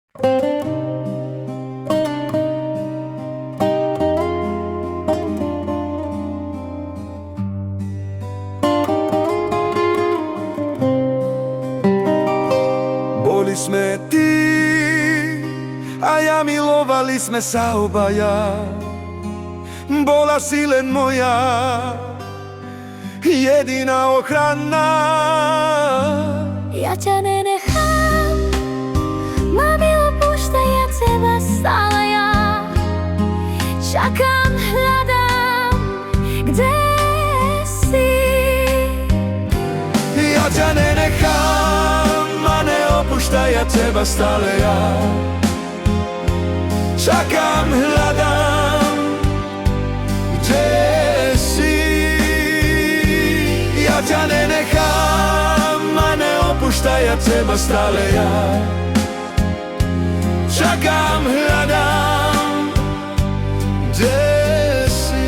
Boli sme ty a ja, milovali sme sa obaja. Bola si len moja jediná ochrana. Ja ťa nenechám, mami, opúšťaj, ja teba stále ja čakám, hľadám, kde si. Ja ťa nenechám a neopúšťaj, ja teba stále ja čakám, hľadám, kde si. Ja ťa nenechám a neopúšťaj, ja teba stále ja čakám, hľadám, kde si.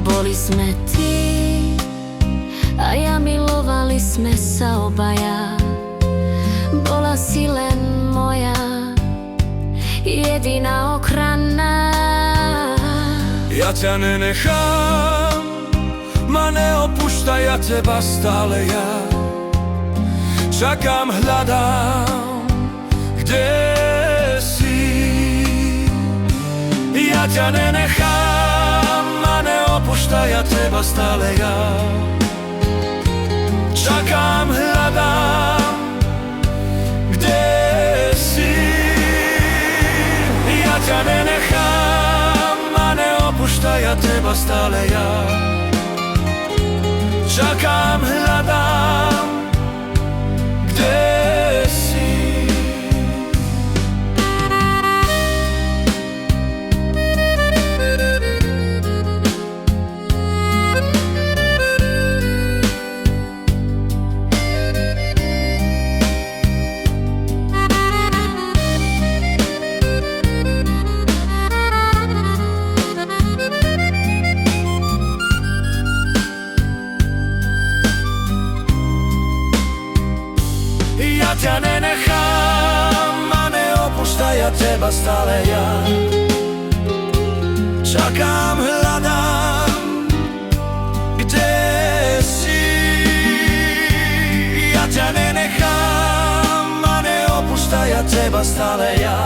Boli sme ty a ja, milovali sme sa obaja. Bola si len moja jediná ochrana. Ja ťa nenechám, ma neopúšťaj, ja teba stále ja čakám, hľadám, kde si. Ja ťa nenechám, ma neopúšťaj, ja teba stále ja čakám, hľadám, kde si. Ja ťa nenechám, ma neopúšťaj, ja teba stále ja čakám, hľadám, kde si. Ja ťa nenechám a neopúšťaj, ja teba stále ja čakám, hľadám, kde si. Ja ťa nenechám a neopúšťaj, ja teba stále ja